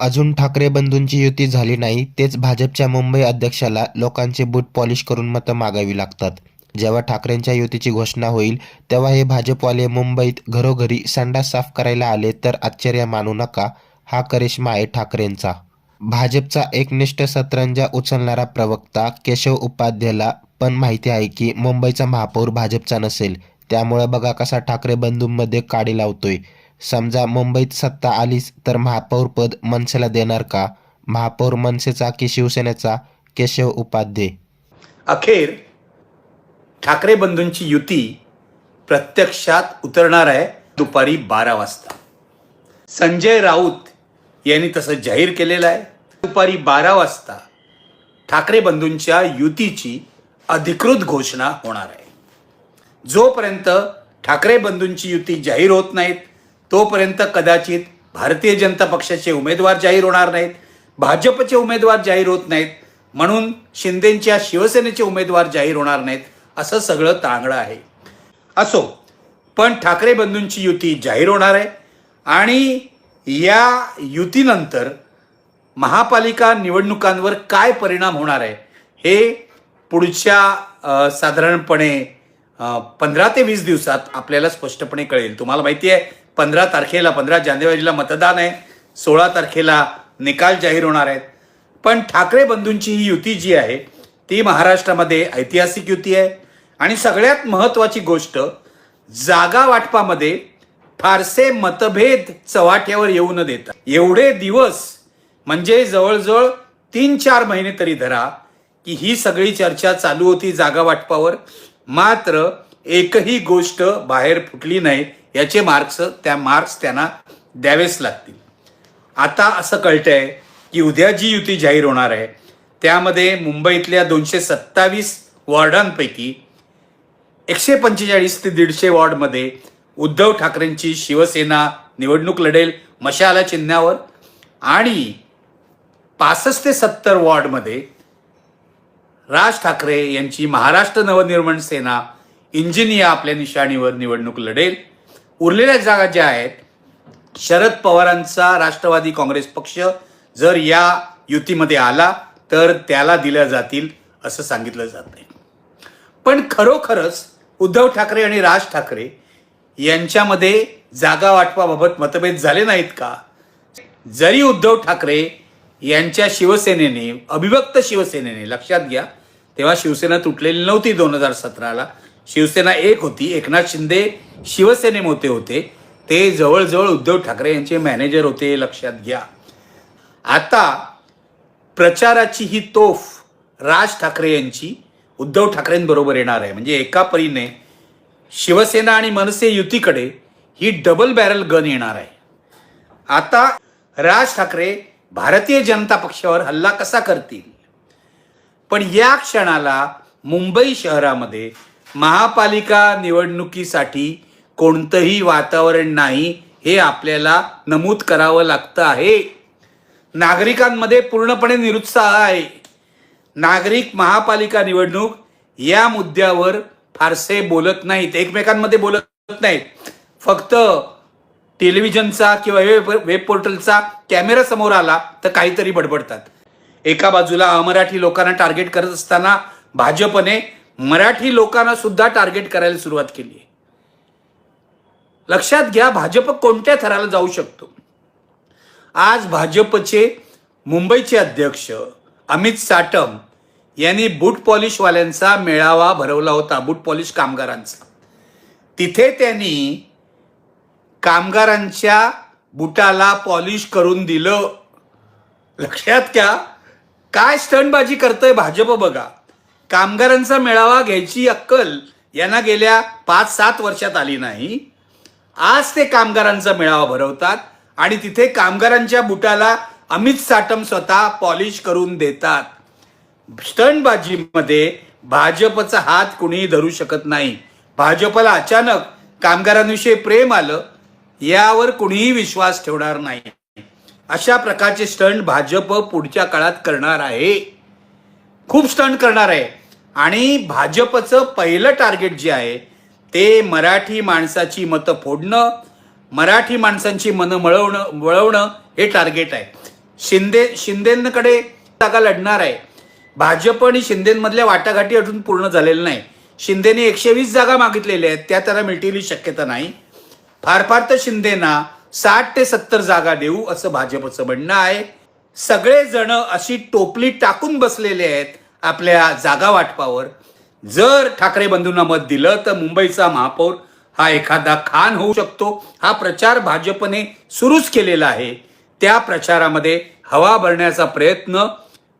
अजून ठाकरे बंधूंची युती झाली नाही, तेच भाजपच्या मुंबई अध्यक्षाला लोकांचे बूट पॉलिश करून मतं मागावी लागतात. जेव्हा ठाकरेंच्या युतीची घोषणा होईल, तेव्हा हे भाजपवाले मुंबईत घरोघरी संडास साफ करायला आले तर आश्चर्य मानू नका. हा करिश्मा आहे ठाकरेंचा. भाजपचा एकनिष्ठ सतरंजा उचलणारा प्रवक्ता केशव उपाध्येला पण माहिती आहे की मुंबईचा महापौर भाजपचा नसेल. त्यामुळे बघा कसा ठाकरे बंधूंमध्ये काडी लावतोय. समजा मुंबईत सत्ता आलीच तर महापौरपद मनसेला देणार का? महापौर मनसेचा की शिवसेनेचा? केशव उपाध्ये. अखेर ठाकरे बंधूंची युती प्रत्यक्षात उतरणार आहे दुपारी 12 वाजता. संजय राऊत यांनी तसं जाहीर केलेलं आहे. दुपारी 12 वाजता ठाकरे बंधूंच्या युतीची अधिकृत घोषणा होणार आहे. जोपर्यंत ठाकरे बंधूंची युती जाहीर होत नाहीत तोपर्यंत कदाचित भारतीय जनता पक्षाचे उमेदवार जाहीर होणार नाहीत, भाजपचे उमेदवार जाहीर होत नाहीत, म्हणून शिंदेंच्या शिवसेनेचे उमेदवार जाहीर होणार नाहीत, असं सगळं तांगडं आहे. असो, पण ठाकरे बंधूंची युती जाहीर होणार आहे आणि या युतीनंतर महापालिका निवडणुकांवर काय परिणाम होणार आहे हे पुढच्या साधारणपणे 15 ते 20 दिवसात आपल्याला स्पष्टपणे कळेल. तुम्हाला माहिती आहे 15 जानेवारीला मतदान आहे, 16 तारखेला निकाल जाहीर होणार आहेत. पण ठाकरे बंधूंची ही युती जी आहे ती महाराष्ट्रामध्ये ऐतिहासिक युती आहे आणि सगळ्यात महत्त्वाची गोष्ट, जागा वाटपामध्ये फारसे मतभेद चव्हाट्यावर येऊ न देता एवढे दिवस म्हणजे जवळजवळ 3-4 महिने तरी धरा की ही सगळी चर्चा चालू होती जागा वाटपावर, मात्र एकही गोष्ट बाहेर फुटली नाही. याचे मार्क्स त्यांना द्यावेच लागतील. आता असं कळतंय की उद्या जी युती जाहीर होणार आहे त्यामध्ये मुंबईतल्या 227 वॉर्डांपैकी 145 ते 150 वॉर्डमध्ये उद्धव ठाकरेंची शिवसेना निवडणूक लढेल मशाला चिन्हावर आणि 65 ते 70 वॉर्डमध्ये राज ठाकरे यांची महाराष्ट्र नवनिर्माण सेना इंजिनिया आपल्या निशाणीवर निवडणूक लढेल. उरलेल्या जागा ज्या आहेत शरद पवारांचा राष्ट्रवादी काँग्रेस पक्ष जर या युतीमध्ये आला तर त्याला दिल्या जातील असं सांगितलं जात आहे. पण खरोखरच उद्धव ठाकरे आणि राज ठाकरे यांच्यामध्ये जागा वाटपाबाबत मतभेद झाले नाहीत का? जरी उद्धव ठाकरे यांच्या शिवसेनेने, अविभक्त शिवसेनेने, लक्षात घ्या तेव्हा शिवसेना तुटलेली नव्हती, 2017ला शिवसेना एक होती, एकनाथ शिंदे शिवसेनेमध्ये होते, ते जवळजवळ उद्धव ठाकरे यांचे मॅनेजर होते, लक्षात घ्या. आता प्रचाराची ही तोफ राज ठाकरे यांची उद्धव ठाकरेंबरोबर येणार आहे. म्हणजे एका परीने शिवसेना आणि मनसे युतीकडे ही डबल बॅरल गन येणार आहे. आता राज ठाकरे भारतीय जनता पक्षावर हल्ला कसा करतील? पण या क्षणाला मुंबई शहरामध्ये महापालिका निवडणुकीसाठी कोणतंही वातावरण नाही हे आपल्याला नमूद करावं लागतं आहे. नागरिकांमध्ये पूर्णपणे निरुत्साह आहे. नागरिक महापालिका निवडणूक या मुद्द्यावर फारसे बोलत नाहीत, एकमेकांमध्ये बोलत नाहीत. फक्त टेलिव्हिजनचा किंवा वेब पोर्टलचा कॅमेरा समोर आला तर काहीतरी बडबडतात. एका बाजूला अमराठी लोकांना टार्गेट करत असताना भाजपने मराठी लोकांना सुद्धा टार्गेट करायला सुरुवात केली आहे. लक्षात घ्या भाजप कोणत्या थराला जाऊ शकतो. आज भाजपचे मुंबईचे अध्यक्ष अमित साटम यांनी बूट पॉलिशवाल्यांचा मेळावा भरवला होता, बूट पॉलिश कामगारांचा. तिथे त्यांनी कामगारांच्या बुटाला पॉलिश करून दिलं. लक्षात घ्या काय स्टंटबाजी करतोय भाजप बघा. कामगारांचा मेळावा घ्यायची अक्कल यांना गेल्या 5-7 वर्षात आली नाही. आज ते कामगारांचा मेळावा भरवतात आणि तिथे कामगारांच्या बुटाला अमित साटम स्वतः पॉलिश करून देतात. स्टंटबाजीमध्ये भाजपचा हात कुणीही धरू शकत नाही. भाजपला अचानक कामगारांविषयी प्रेम आलं यावर कुणीही विश्वास ठेवणार नाही. अशा प्रकारचे स्टंट भाजप पुढच्या काळात करणार आहे, खूप स्टंट करणार आहे. आणि भाजपचं पहिलं टार्गेट जे आहे ते मराठी माणसाची मतं फोडणं, मराठी माणसांची मनं वळवणं हे टार्गेट आहे. शिंदेकडे जागा लढणार आहे. भाजप आणि शिंदेमधल्या वाटाघाटी अजून पूर्ण झालेल्या नाही. शिंदेने 120 जागा मागितलेल्या आहेत, त्या त्याला मिळतील शक्यता नाही. फार तर शिंदेना 60 ते 70 जागा देऊ असं भाजपचं म्हणणं आहे. सगळे जण अशी टोपली टाकून बसलेले आहेत आपल्या जागा वाटपावर. जर ठाकरे बंधूंना मत दिलं तर मुंबईचा महापौर हा एखादा खान होऊ शकतो. हा प्रचार भाजपने सुरूच केलेला आहे. त्या प्रचारामध्ये हवा भरण्याचा प्रयत्न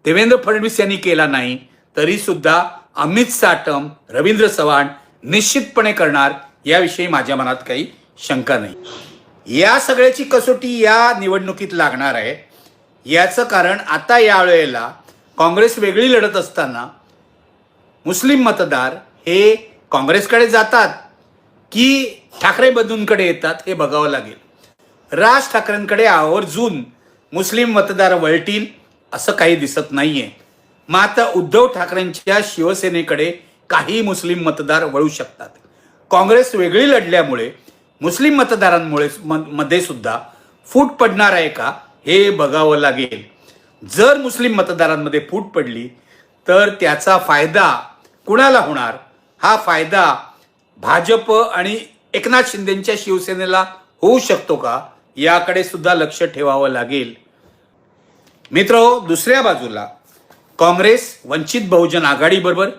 देवेंद्र फडणवीस यांनी केला नाही तरी सुद्धा अमित साटम, रवींद्र चव्हाण निश्चितपणे करणार याविषयी माझ्या मनात काही शंका नाही. या सगळ्याची कसोटी या निवडणुकीत लागणार आहे. याचं कारण आता यावेळेला काँग्रेस वेगळी लढत असताना मुस्लिम मतदार हे काँग्रेसकडे जातात की ठाकरे बंधूंकडे येतात हे बघावं लागेल. राज ठाकरेंकडे आवर्जून मुस्लिम मतदार वळतील असं काही दिसत नाहीये. मात्र उद्धव ठाकरेंच्या शिवसेनेकडे काही मुस्लिम मतदार वळू शकतात. काँग्रेस वेगळी लढल्यामुळे मुस्लिम मतदारांमुळे मध्ये सुद्धा फूट पडणार आहे का हे बघावं लागेल. जर मुस्लिम मतदारांमध्ये फूट पडली तर त्याचा फायदा कुणाला होणार? हा फायदा भाजप आणि एकनाथ शिंदेच्या शिवसेनेला होऊ शकतो का याकडे सुद्धा लक्ष ठेवावं लागेल. मित्रहो, दुसऱ्या बाजूला काँग्रेस वंचित बहुजन आघाडीबरोबर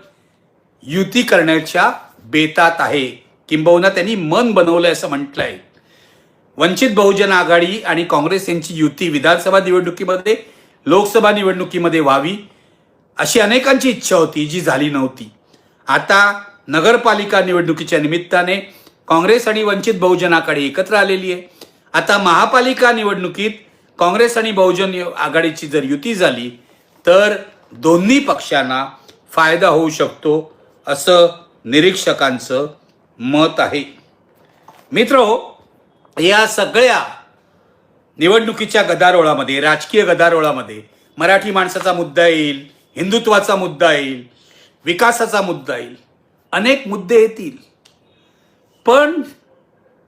युती करण्याच्या बेतात आहे. किंबहुना त्यांनी मन बनवलंय असं म्हटलंय. वंचित बहुजन आघाडी आणि काँग्रेस यांची युती विधानसभा निवडणुकीमध्ये, लोकसभा निवडणुकीमध्ये व्हावी अशी अनेकांची इच्छा होती जी झाली नव्हती. आता नगरपालिका निवडणुकीच्या निमित्ताने काँग्रेस आणि वंचित बहुजन आघाडी एकत्र आलेली आहे. आता महापालिका निवडणुकीत काँग्रेस आणि बहुजन आघाडीची जर युती झाली तर दोन्ही पक्षांना फायदा होऊ शकतो असं निरीक्षकांचं मत आहे. मित्रहो, या सगळ्या निवडणुकीच्या गदारोळामध्ये, राजकीय गदारोळामध्ये मराठी माणसाचा मुद्दा येईल, हिंदुत्वाचा मुद्दा येईल, विकासाचा मुद्दा येईल, अनेक मुद्दे येतील. पण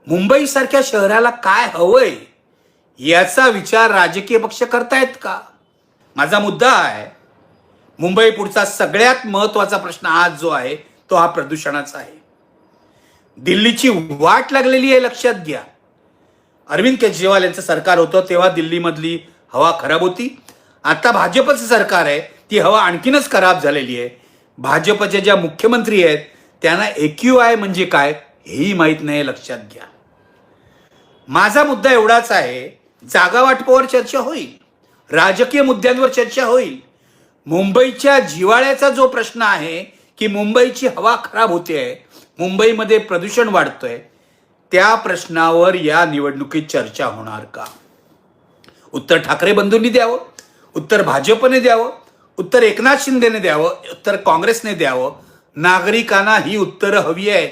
मुंबईसारख्या शहराला काय हवंय याचा विचार राजकीय पक्ष करतायत का? माझा मुद्दा आहे, मुंबई पुढचा सगळ्यात महत्वाचा प्रश्न आज जो आहे तो हा प्रदूषणाचा आहे. दिल्लीची वाट लागलेली आहे, लक्षात घ्या. अरविंद केजरीवाल यांचं सरकार होतं तेव्हा दिल्लीमधली हवा खराब होती. आता भाजपचं सरकार आहे, ती हवा आणखीनच खराब झालेली आहे. भाजपचे ज्या मुख्यमंत्री आहेत त्यांना AQI म्हणजे काय हेही माहीत नाही, लक्षात घ्या. माझा मुद्दा एवढाच आहे, जागा वाटपावर चर्चा होईल, राजकीय मुद्द्यांवर चर्चा होईल. मुंबईच्या जिव्हाळ्याचा जो प्रश्न आहे की मुंबईची हवा खराब होते आहे, मुंबईमध्ये प्रदूषण वाढतंय, त्या प्रश्नावर या निवडणुकीत चर्चा होणार का? उत्तर ठाकरे बंधूंनी द्यावं, उत्तर भाजपने द्यावं, उत्तर एकनाथ शिंदेने द्यावं, उत्तर काँग्रेसने द्यावं. नागरिकांना ही उत्तरं हवी आहेत.